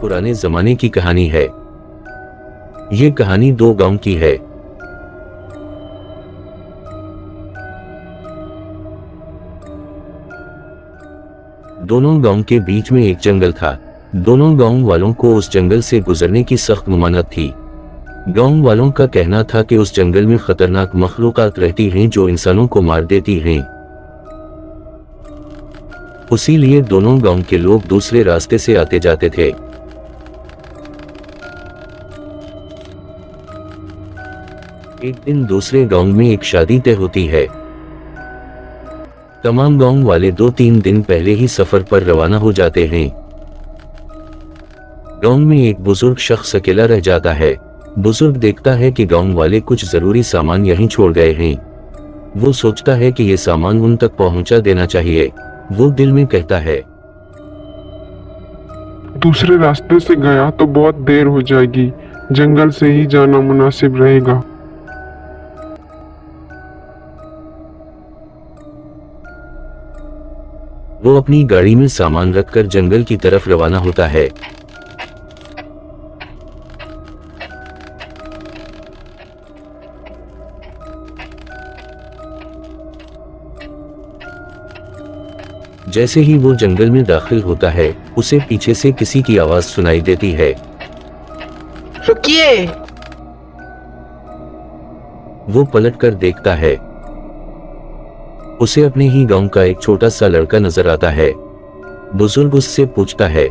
पुराने जमाने की कहानी है। ये कहानी दो गांव की है। दोनों गांव के बीच में एक जंगल था। दोनों गांव वालों को उस जंगल से गुजरने की सख्त ममानत थी। गांव वालों का कहना था कि उस जंगल में खतरनाक मखलूकात रहती हैं जो इंसानों को मार देती हैं। इसीलिए दोनों गांव के लोग दूसरे रास्ते से आते जाते थे। एक दिन दूसरे गांव में एक शादी तय होती है। तमाम गांव वाले 2-3 दिन पहले ही सफर पर रवाना हो जाते हैं। गांव में एक बुजुर्ग शख्स अकेला रह जाता है। बुजुर्ग देखता है कि गांव वाले कुछ जरूरी सामान यहीं छोड़ गए हैं। वो सोचता है कि ये सामान उन तक पहुंचा देना चाहिए। वो दिल में कहता है, दूसरे रास्ते से गया तो बहुत देर हो जाएगी, जंगल से ही जाना मुनासिब रहेगा। वो अपनी गाड़ी में सामान रखकर जंगल की तरफ रवाना होता है। जैसे ही वो जंगल में दाखिल होता है, उसे पीछे से किसी की आवाज सुनाई देती है। रुकिए! वो पलटकर देखता है। उसे अपने ही गांव का एक छोटा सा लड़का नजर आता है। बुजुर्ग उससे पूछता है,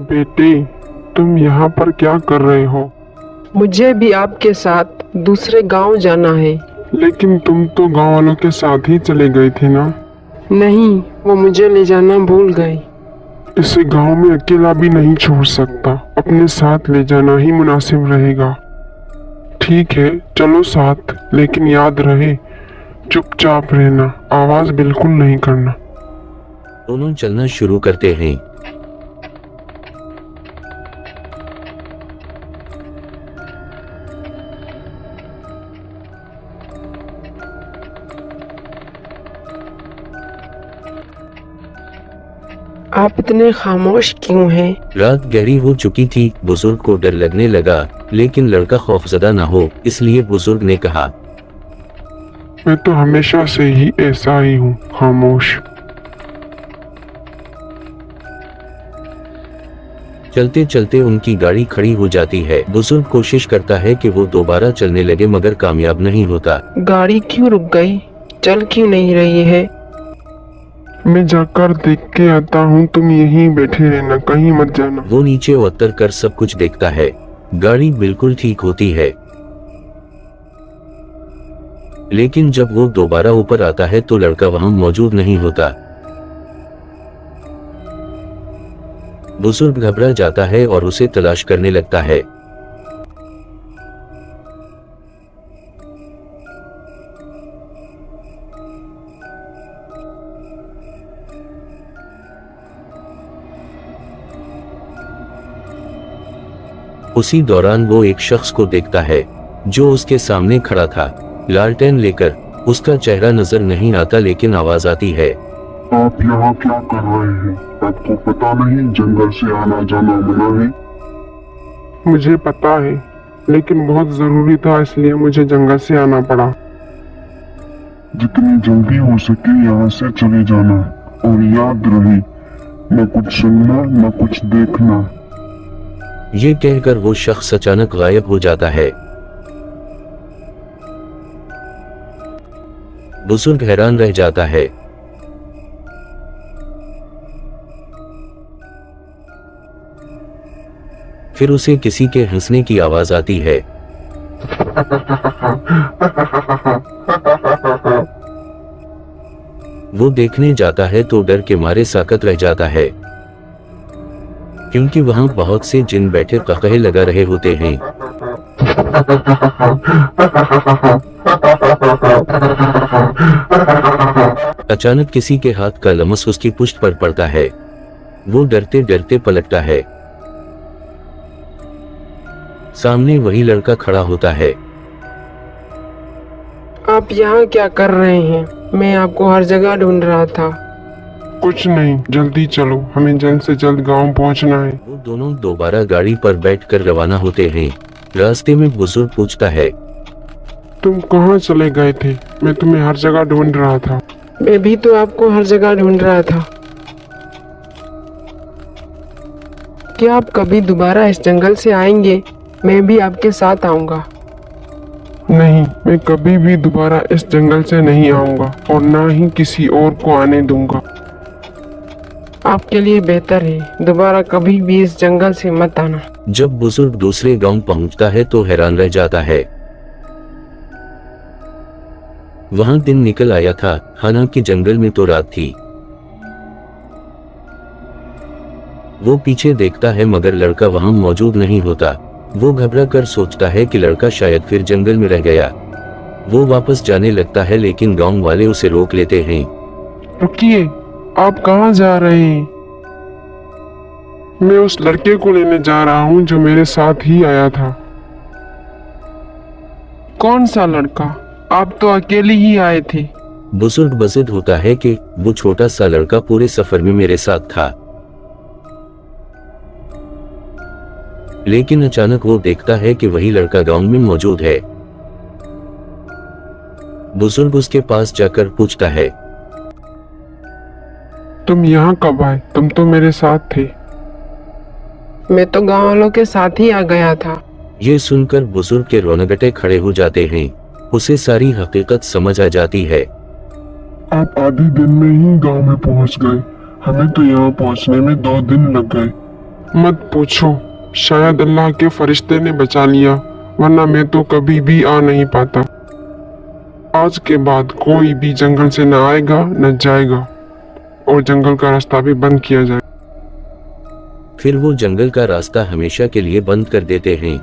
बेटे, तुम यहाँ पर क्या कर रहे हो? मुझे भी आपके साथ दूसरे गांव जाना है। लेकिन तुम तो गांव वालों के साथ ही चले गए थे ना? नहीं, वो मुझे ले जाना भूल गए। इसे गांव में अकेला भी नहीं छोड़ सकता, अपने साथ ले जाना ही मुनासिब रहेगा। ठीक है, चलो साथ, लेकिन याद रहे चुपचाप रहना, आवाज बिल्कुल नहीं करना। दोनों चलना शुरू करते हैं। आप इतने खामोश क्यों हैं? रात गहरी हो चुकी थी। बुजुर्ग को डर लगने लगा, लेकिन लड़का खौफजदा ना हो, इसलिए बुजुर्ग ने कहा, मैं तो हमेशा से ही ऐसा ही हूँ, खामोश। चलते चलते उनकी गाड़ी खड़ी हो जाती है। बुजुर्ग कोशिश करता है कि वो दोबारा चलने लगे, मगर कामयाब नहीं होता। गाड़ी क्यों रुक गई? चल क्यों नहीं रही है? मैं जाकर देख के आता हूँ, तुम यहीं बैठे रहना, कहीं मत जाना। वो नीचे उतर कर सब कुछ देखता है। गाड़ी बिल्कुल ठीक होती है, लेकिन जब वो दोबारा ऊपर आता है तो लड़का वहां मौजूद नहीं होता। बुजुर्ग घबरा जाता है और उसे तलाश करने लगता है। उसी दौरान वो एक शख्स को देखता है जो उसके सामने खड़ा था, लालटेन लेकर। उसका चेहरा नजर नहीं आता, लेकिन आवाज आती है, आप यहाँ क्या कर रहे हैं? आपको पता नहीं जंगल से आना जाना मना है? मुझे पता है, लेकिन बहुत जरूरी था, इसलिए मुझे जंगल से आना पड़ा। जितनी जल्दी हो सके यहाँ से चले जाना, और याद रहे, न कुछ सुनना न कुछ देखना। ये कहकर वो शख्स अचानक गायब हो जाता है। बुजुर्ग हैरान रह जाता है। फिर उसे किसी के हंसने की आवाज आती है। वो देखने जाता है तो डर के मारे साकत रह जाता है, क्योंकि वहां बहुत से जिन बैठे ककहे लगा रहे होते हैं। अचानक किसी के हाथ का लमस उसकी पुष्ट पर पड़ता है। वो डरते डरते पलटता है। सामने वही लड़का खड़ा होता है। आप यहाँ क्या कर रहे हैं? मैं आपको हर जगह ढूंढ रहा था। कुछ नहीं, जल्दी चलो, हमें जल्द से जल्द गांव पहुंचना है। वो दोनों दोबारा गाड़ी पर बैठकर रवाना होते हैं। रास्ते में बुजुर्ग पूछता है, तुम कहाँ चले गए थे? मैं तुम्हें हर जगह ढूंढ रहा था। मैं भी तो आपको हर जगह ढूंढ रहा था। क्या आप कभी दोबारा इस जंगल से आएंगे? मैं भी आपके साथ आऊंगा। नहीं, मैं कभी भी दोबारा इस जंगल से नहीं आऊंगा और ना ही किसी और को आने दूंगा। आपके लिए बेहतर है दोबारा कभी भी इस जंगल से मत आना। जब बुजुर्ग दूसरे गांव पहुंचता है तो हैरान रह जाता है। वहां दिन निकल आया था, हालांकि जंगल में तो रात थी। वो पीछे देखता है मगर लड़का वहां मौजूद नहीं होता। वो घबरा कर सोचता है कि लड़का शायद फिर जंगल में रह गया। वो वापस जाने लगता है लेकिन गांव वाले उसे रोक लेते हैं। रुकिए, आप कहाँ जा रहे हैं? मैं उस लड़के को लेने जा रहा हूँ जो मेरे साथ ही आया था। कौन सा लड़का? आप तो अकेले ही आए थे। बुजुर्ग बजिद होता है कि वो छोटा सा लड़का पूरे सफर में मेरे साथ था, लेकिन अचानक वो देखता है कि वही लड़का गांव में मौजूद है। बुजुर्ग उसके पास जाकर पूछता है, तुम यहाँ कब आए? तुम तो मेरे साथ थे। मैं तो गांव वालों के साथ ही आ गया था। ये सुनकर बुजुर्ग के रोनगटे खड़े हो जाते हैं। उसे सारी हकीकत समझ आ जाती है। आप आधे दिन में ही गांव में पहुंच गए। हमें तो यहाँ पहुंचने में 2 दिन लग गए। मत पूछो, शायद अल्लाह के फरिश्ते ने बचा लिया, वरना मैं तो कभी भी आ नहीं पाता। आज के बाद कोई भी जंगल से न आएगा न जाएगा और जंगल का रास्ता भी बंद किया जाए। फिर वो जंगल का रास्ता हमेशा के लिए बंद कर देते हैं।